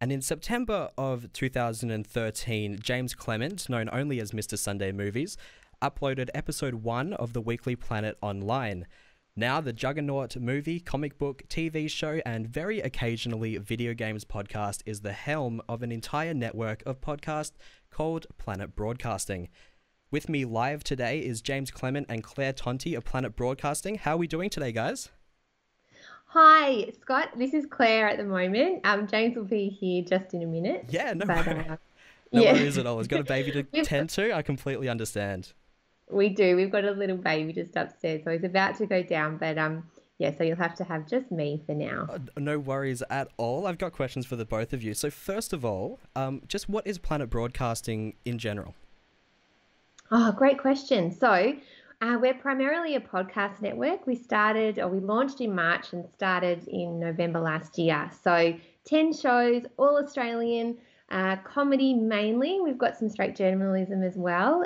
And in September of 2013, James Clement, known only as Mr. Sunday Movies, uploaded episode 1 of the Weekly Planet online. Now the juggernaut movie, comic book, TV show, and very occasionally video games podcast is the helm of an entire network of podcasts called Planet Broadcasting. With me live today is James Clement and Claire Tonti of Planet Broadcasting. How are we doing today, guys? Hi, Scott. This is Claire at the moment. James will be here just in a minute. Yeah, no Yeah. worries at all. He's got a baby to tend to. I completely understand. We do. We've got a little baby just upstairs, so he's about to go down. But yeah, so you'll have to have just me for now. No worries at all. I've got questions for the both of you. So first of all, just what is Planet Broadcasting in general? Oh, great question. So we're primarily a podcast network. We launched in March and started in November last year. So 10 shows, all Australian, comedy mainly. We've got some straight journalism as well.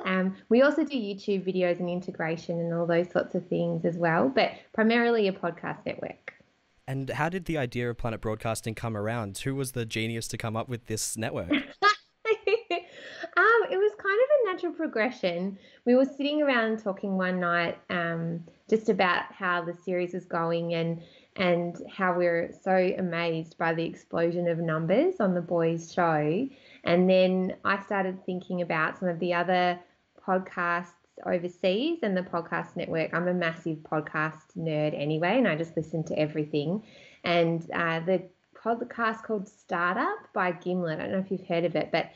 We also do YouTube videos and integration and all those sorts of things as well, but primarily a podcast network. And how did the idea of Planet Broadcasting come around? Who was the genius to come up with this network? It was kind of a natural progression. We were sitting around talking one night just about how the series was going and how we were so amazed by the explosion of numbers on the boys' show. And then I started thinking about some of the other podcasts overseas and the podcast network. I'm a massive podcast nerd anyway, and I just listen to everything. And the podcast called Startup by Gimlet, I don't know if you've heard of it, but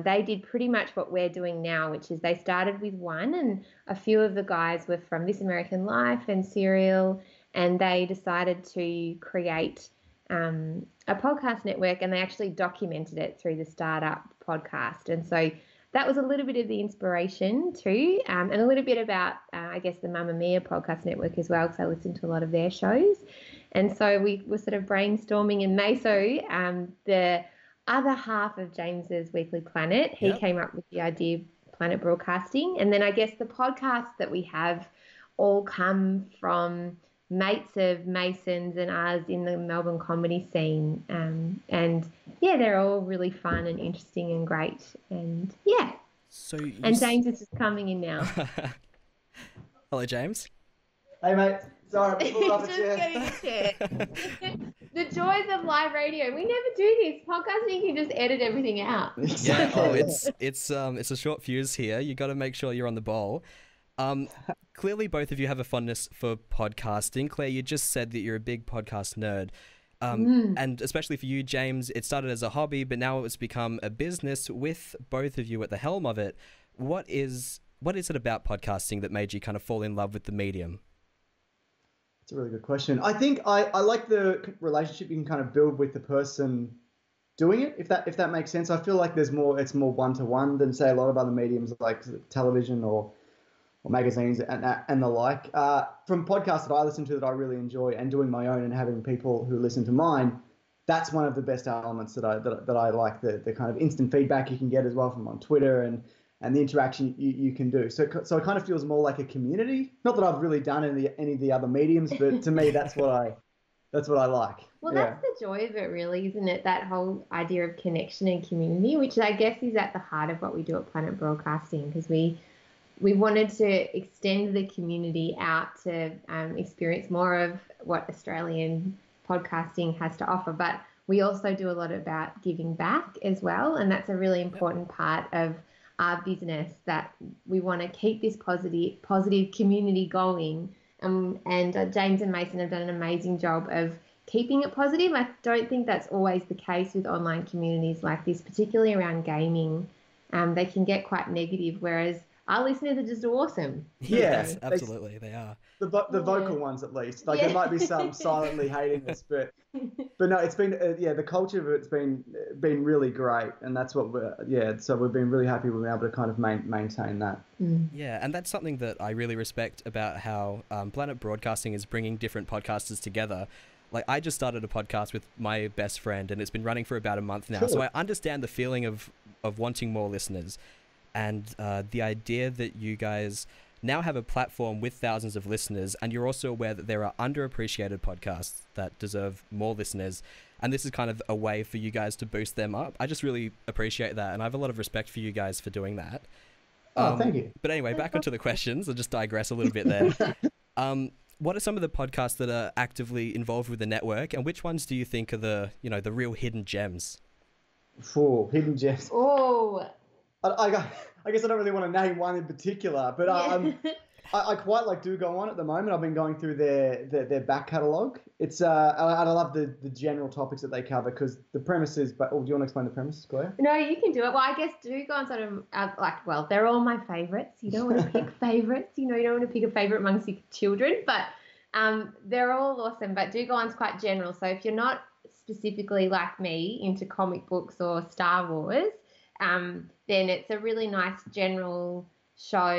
they did pretty much what we're doing now, which is they started with one, and a few of the guys were from This American Life and Serial, and they decided to create a podcast network, and they actually documented it through the Startup podcast. And so that was a little bit of the inspiration too, and a little bit about, I guess, the Mamma Mia podcast network as well, because I listened to a lot of their shows. And so we were sort of brainstorming, and Meso, the other half of James's Weekly Planet, he came up with the idea of Planet Broadcasting. And then I guess the podcasts that we have all come from mates of Mason's and ours in the Melbourne comedy scene. And yeah, they're all really fun and interesting and great. And yeah. And James is just coming in now. Hello, James. Hey, mate. Sorry, I'm pulled up a Just chair. getting a chair. The joys of live radio. We never do this. Podcasting, you can just edit everything out. Yeah, it's a short fuse here. You got to make sure you're on the ball. Clearly, both of you have a fondness for podcasting. Claire, you just said that you're a big podcast nerd. And especially for you, James, it started as a hobby, but now it's become a business with both of you at the helm of it. What is it about podcasting that made you kind of fall in love with the medium? It's a really good question. I think I like the relationship you can kind of build with the person doing it, if that makes sense. I feel like it's more one-to-one than, say, a lot of other mediums like television or magazines and the like. From podcasts that I listen to that I really enjoy, and doing my own and having people who listen to mine, that's one of the best elements that I like, the kind of instant feedback you can get as well from on Twitter and the interaction you can do. So it kind of feels more like a community. Not that I've really done any of the other mediums, but to me, that's what I like. Well, that's the joy of it, really, isn't it? That whole idea of connection and community, which I guess is at the heart of what we do at Planet Broadcasting, because we wanted to extend the community out to experience more of what Australian podcasting has to offer. But we also do a lot about giving back as well, and that's a really important part of our business, that we want to keep this positive community going. And James and Mason have done an amazing job of keeping it positive. I don't think that's always the case with online communities like this, particularly around gaming. They can get quite negative, whereas our listeners are just awesome. Yes, absolutely, they are. The vocal ones, at least. Like, there might be some silently hating us, but no, it's been the culture of it's been really great, and that's what so we've been really happy we've been able to kind of maintain that. Yeah, and that's something that I really respect about how Planet Broadcasting is bringing different podcasters together. Like, I just started a podcast with my best friend, and it's been running for about a month now. Cool. So I understand the feeling of wanting more listeners, and the idea that you guys now have a platform with thousands of listeners, and you're also aware that there are underappreciated podcasts that deserve more listeners, and this is kind of a way for you guys to boost them up. I just really appreciate that, and I have a lot of respect for you guys for doing that. Thank you. But anyway, back onto the questions. I'll just digress a little bit there. What are some of the podcasts that are actively involved with the network, and which ones do you think are the real hidden gems? Hidden gems. Oh. I guess I don't really want to name one in particular, but I quite like Do Go On at the moment. I've been going through their back catalogue. It's I love the general topics that they cover, because the premise is. But do you want to explain the premise, Claire? No, you can do it. Well, I guess Do Go On sort of they're all my favourites. You don't want to pick favourites. You don't want to pick a favourite amongst your children, but they're all awesome. But Do Go On's quite general. So if you're not specifically like me into comic books or Star Wars, then it's a really nice general show.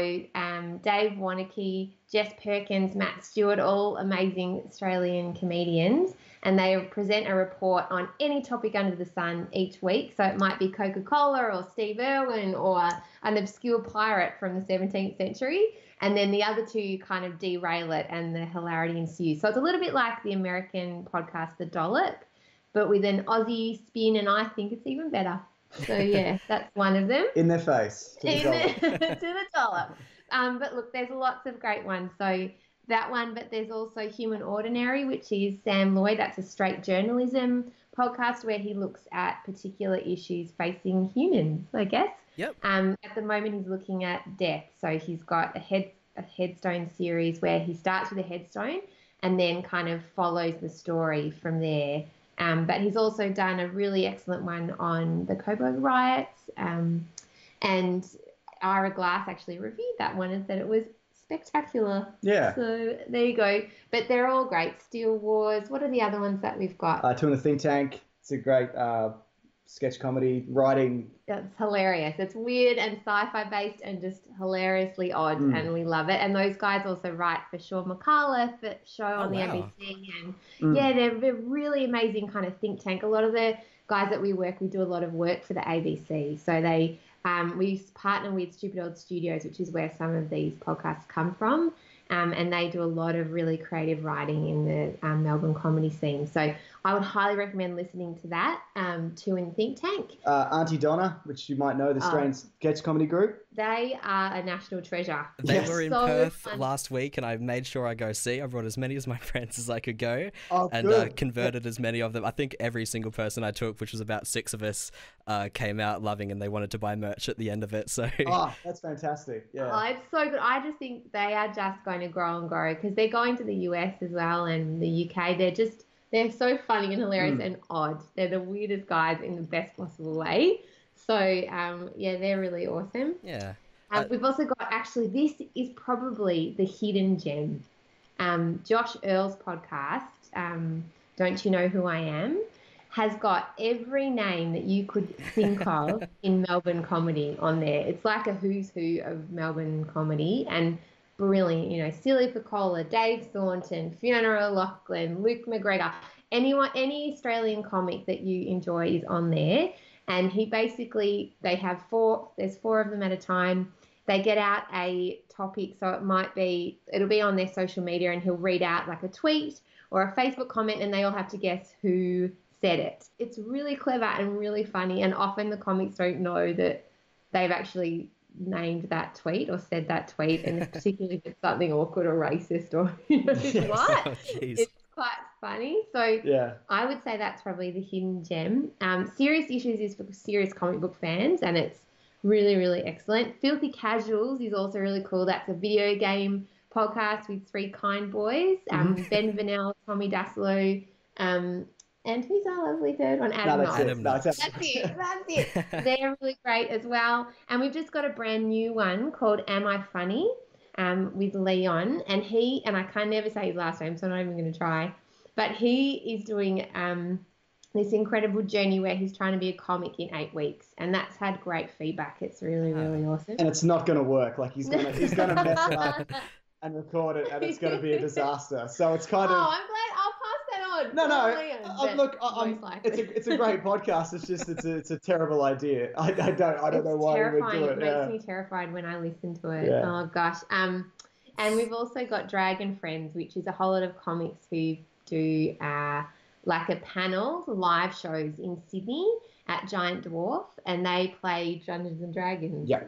Dave Warnocky, Jess Perkins, Matt Stewart, all amazing Australian comedians, and they present a report on any topic under the sun each week. So it might be Coca-Cola or Steve Irwin or an obscure pirate from the 17th century, and then the other two kind of derail it and the hilarity ensues. So it's a little bit like the American podcast The Dollop, but with an Aussie spin, and I think it's even better. So, yeah, that's one of them. In their face. To the dollop. But look, there's lots of great ones. So that one, but there's also Human Ordinary, which is Sam Lloyd. That's a straight journalism podcast where he looks at particular issues facing humans, I guess. Yep. At the moment, he's looking at death. So he's got a headstone series where he starts with a headstone and then kind of follows the story from there. But he's also done a really excellent one on the Coburg riots, and Ira Glass actually reviewed that one and said it was spectacular. Yeah. So there you go. But they're all great. Steel Wars. What are the other ones that we've got? Two in the Think Tank. It's a great sketch comedy writing. It's hilarious. It's weird and sci-fi based and just hilariously odd, and we love it. And those guys also write for Sean McAuliffe show on the ABC, and they're really amazing kind of think tank. A lot of the guys that we work with do a lot of work for the ABC, so they we partner with Stupid Old Studios, which is where some of these podcasts come from. And they do a lot of really creative writing in the Melbourne comedy scene. So I would highly recommend listening to that, Two in Think Tank. Auntie Donna, which you might know, the Australian sketch comedy group. They are a national treasure. They were in Perth last week, and I made sure I go see. I brought as many of my friends as I could go, and converted as many of them. I think every single person I took, which was about 6 of us, came out loving, and they wanted to buy merch at the end of it. So that's fantastic. Yeah, it's so good. I just think they are just going to grow and grow, because they're going to the US as well and the UK. They're so funny and hilarious and odd. They're the weirdest guys in the best possible way. So, they're really awesome. Yeah. We've also got, actually, this is probably the hidden gem. Josh Earl's podcast, Don't You Know Who I Am, has got every name that you could think of in Melbourne comedy on there. It's like a who's who of Melbourne comedy, and brilliant. Silly Picola, Dave Thornton, Fiona O'Loughlin, Luke McGregor, any Australian comic that you enjoy is on there. And they have there's 4 of them at a time. They get out a topic, so it'll be on their social media, and he'll read out like a tweet or a Facebook comment, and they all have to guess who said it. It's really clever and really funny, and often the comics don't know that they've actually named that tweet or said that tweet, and particularly if it's something awkward or racist or what. Oh, it's quite funny. So I would say that's probably the hidden gem. Serious Issues is for serious comic book fans, and it's really, really excellent. Filthy Casuals is also really cool. That's a video game podcast with 3 kind boys, Ben Vanel, Tommy Daslow, and who's our lovely third one? Adam Knight. That's it. They're really great as well. And we've just got a brand new one called Am I Funny? With Leon. And I can never say his last name, so I'm not even going to try. But he is doing this incredible journey where he's trying to be a comic in 8 weeks. And that's had great feedback. It's really, really awesome. And it's not going to work. Like he's going to mess it up and record it, and it's going to be a disaster. So it's kind of... Oh, I'm glad. I'll pass that on. not. No, Liam, but look, most likely. it's a great podcast. It's just it's a terrible idea. I don't know why we would do it. It makes me terrified when I listen to it. Yeah. Oh gosh. And we've also got Dragon Friends, which is a whole lot of comics who do like a panel, live shows in Sydney at Giant Dwarf, and they play Dungeons and Dragons. Yeah.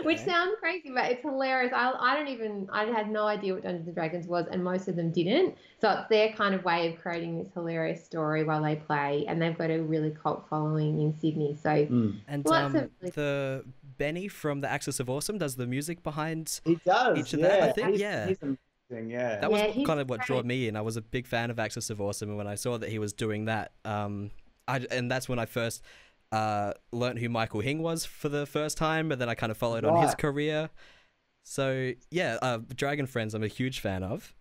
Which sounds crazy, but it's hilarious. I had no idea what Dungeons and Dragons was, and most of them didn't. So it's their kind of way of creating this hilarious story while they play, and they've got a really cult following in Sydney. So and the Benny from the Axis of Awesome does the music behind he does, each of that, I think. He's amazing, yeah. That was kind of what drew me in. I was a big fan of Axis of Awesome, and when I saw that he was doing that, and that's when I first learned who Michael Hing was for the first time, and then I kind of followed on his career. So yeah, Dragon Friends I'm a huge fan of.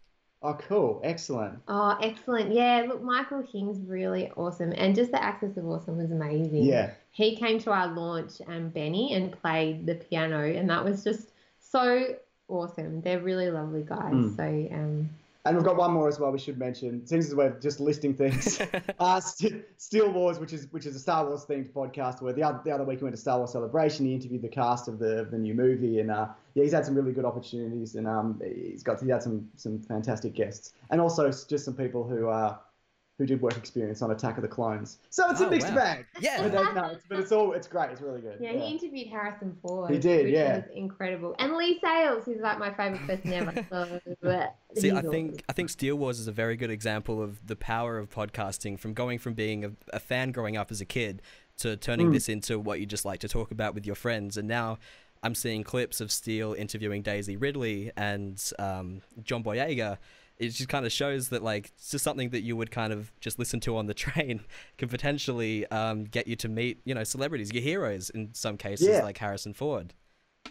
Oh, cool. Excellent. Oh, excellent. Yeah, look, Michael Hing's really awesome. And just the Axis of Awesome was amazing. Yeah. He came to our launch, Benny, and played the piano, and that was just so awesome. They're really lovely guys. So, and we've got one more as well we should mention. Since we're just listing things, Steel Wars, which is a Star Wars themed podcast. Where the other week we went to Star Wars Celebration. He interviewed the cast of the new movie, and he's had some really good opportunities, and he had some fantastic guests, and also just some people who did work experience on Attack of the Clones. So it's a mixed bag. Yeah. But it's great. It's really good. Yeah, he interviewed Harrison Ford. He did, which yeah. was incredible. And Lee Sales, who's like my favourite person ever. So, See, I think Steel Wars is a very good example of the power of podcasting, from going from being a fan growing up as a kid to turning this into what you just like to talk about with your friends. And now I'm seeing clips of Steel interviewing Daisy Ridley and John Boyega. It just kind of shows that, like, it's just something that you would kind of just listen to on the train can potentially get you to meet, celebrities, your heroes in some cases, like Harrison Ford.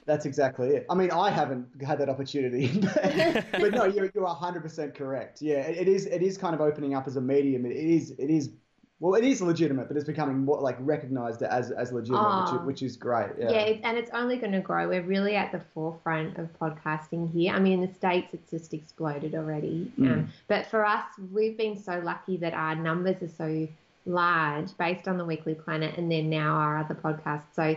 That's exactly it. I mean, I haven't had that opportunity, but no, you're 100% correct. Yeah, it is kind of opening up as a medium. It is legitimate, but it's becoming more like recognized as legitimate, which is great. Yeah, and it's only going to grow. We're really at the forefront of podcasting here. I mean, in the States, it's just exploded already. But for us, we've been so lucky that our numbers are so large based on the Weekly Planet and then now our other podcasts. So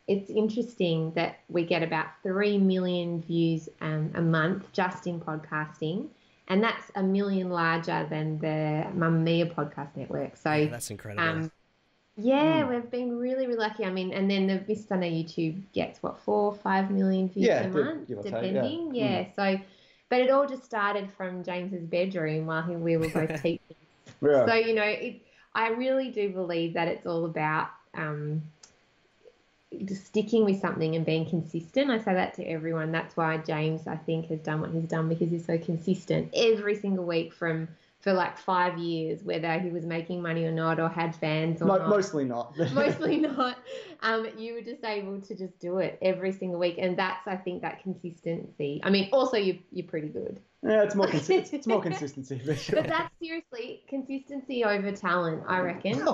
it's interesting that we get about 3 million views a month just in podcasting. And that's 1 million larger than the Mamma Mia podcast network. So that's incredible. We've been really, really lucky. I mean, and then the Vistana YouTube gets 4 or 5 million views a month, depending. So, but it all just started from James's bedroom while we were both teaching. So I really do believe that it's all about just sticking with something and being consistent. I say that to everyone. That's why James, I think, has done what he's done, because he's so consistent every single week for like 5 years, whether he was making money or not, or had fans or not. Mostly not. Mostly not. You were just able to just do it every single week, and that's, I think, that consistency. I mean, also you're pretty good. Yeah, it's more it's more consistency for sure. But that's seriously consistency over talent, I reckon.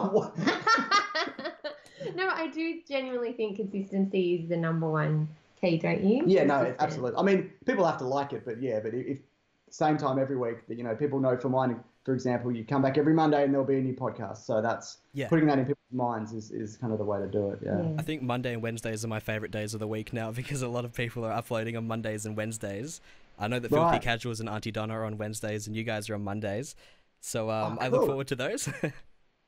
No, I do genuinely think consistency is the number one key, don't you? Yeah, no, absolutely. I mean, people have to like it, but if same time every week, that people know for mine, for example, you come back every Monday and there'll be a new podcast. So that's putting that in people's minds is kind of the way to do it. Yeah. I think Monday and Wednesdays are my favorite days of the week now, because a lot of people are uploading on Mondays and Wednesdays. I know that Filthy Casuals and Auntie Donna are on Wednesdays and you guys are on Mondays. So I look forward to those.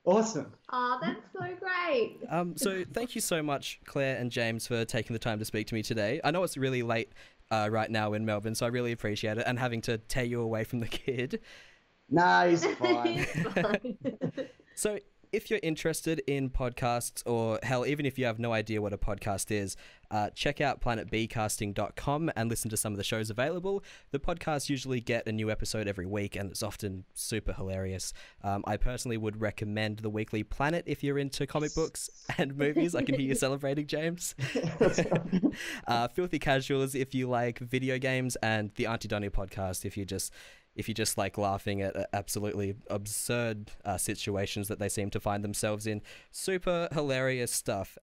Awesome. Oh, that's so great. So thank you so much, Claire and James, for taking the time to speak to me today. I know it's really late right now in Melbourne, so I really appreciate it, and having to tear you away from the kid. Nah, he's fine. He's fine. So if you're interested in podcasts, or hell, even if you have no idea what a podcast is, check out planetbcasting.com and listen to some of the shows available. The podcasts usually get a new episode every week, and it's often super hilarious. I personally would recommend The Weekly Planet if you're into comic books and movies. I can hear you celebrating, James. Filthy Casuals if you like video games, and the Auntie Donnie podcast if you just like laughing at absolutely absurd situations that they seem to find themselves in. Super hilarious stuff.